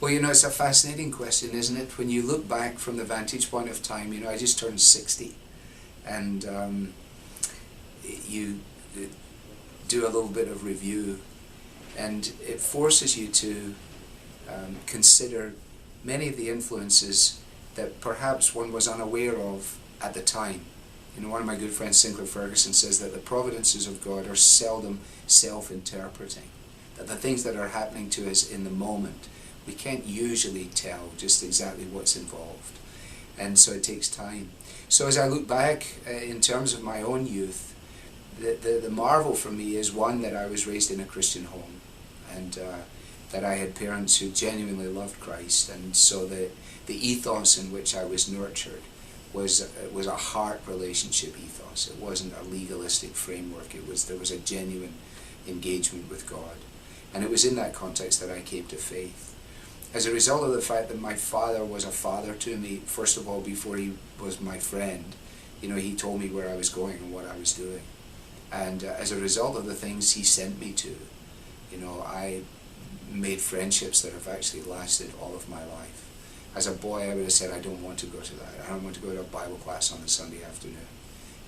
Well, it's a fascinating question, isn't it? When you look back from the vantage point of time, I just turned 60, and you do a little bit of review, and it forces you to consider many of the influences that perhaps one was unaware of at the time. One of my good friends, Sinclair Ferguson, says that the providences of God are seldom self-interpreting, that the things that are happening to us in the moment, we can't usually tell just exactly what's involved, and so it takes time. So as I look back in terms of my own youth, the marvel for me is, one, that I was raised in a Christian home, and that I had parents who genuinely loved Christ, and so the ethos in which I was nurtured was a heart relationship ethos. It wasn't a legalistic framework. There was a genuine engagement with God, and it was in that context that I came to faith. As a result of the fact that my father was a father to me, first of all, before he was my friend, he told me where I was going and what I was doing. And as a result of the things he sent me to, I made friendships that have actually lasted all of my life. As a boy, I would have said, I don't want to go to that. I don't want to go to a Bible class on a Sunday afternoon.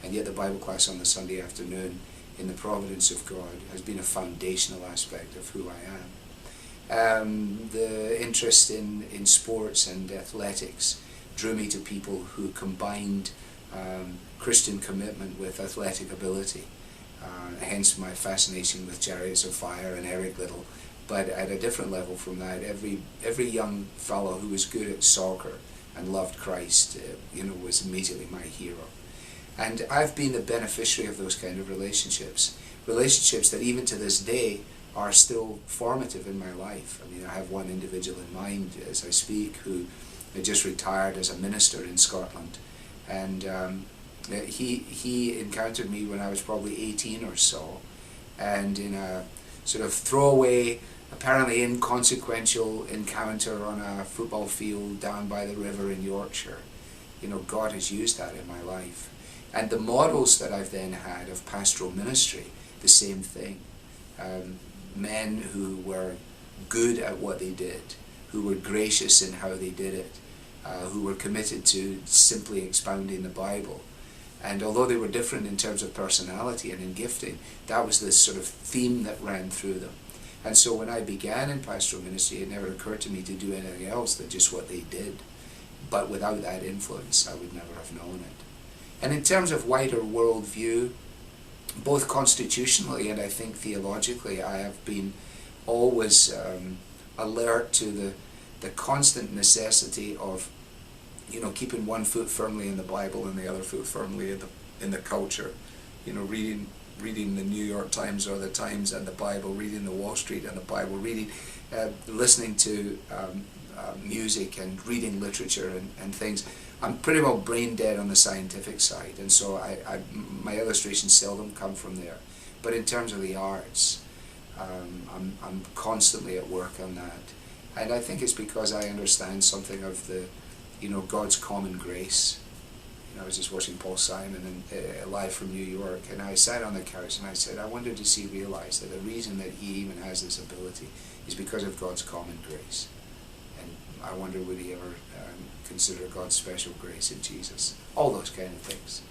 And yet the Bible class on the Sunday afternoon, in the providence of God, has been a foundational aspect of who I am. The interest in sports and athletics drew me to people who combined Christian commitment with athletic ability. Hence my fascination with Chariots of Fire and Eric Liddell. But at a different level from that, every young fellow who was good at soccer and loved Christ, was immediately my hero. And I've been the beneficiary of those kind of relationships that even to this day are still formative in my life. I have one individual in mind as I speak who had just retired as a minister in Scotland, and he encountered me when I was probably 18 or so, and in a sort of throwaway, apparently inconsequential encounter on a football field down by the river in Yorkshire, God has used that in my life. And the models that I've then had of pastoral ministry, the same thing. Men who were good at what they did, who were gracious in how they did it, who were committed to simply expounding the Bible. And although they were different in terms of personality and in gifting, that was this sort of theme that ran through them. And so when I began in pastoral ministry, it never occurred to me to do anything else than just what they did. But without that influence, I would never have known it. And in terms of wider worldview, both constitutionally and I think theologically, I have been always alert to the constant necessity of keeping one foot firmly in the Bible and the other foot firmly in the culture. Reading the New York Times or the Times and the Bible, reading the Wall Street and the Bible, listening to music and reading literature and things. I'm pretty well brain dead on the scientific side, and so my illustrations seldom come from there. But in terms of the arts, I'm constantly at work on that, and I think it's because I understand something of the, God's common grace. I was just watching Paul Simon live from New York, and I sat on the couch and I said, I wonder does he realize that the reason that he even has this ability is because of God's common grace. And I wonder would he ever consider God's special grace in Jesus. All those kind of things.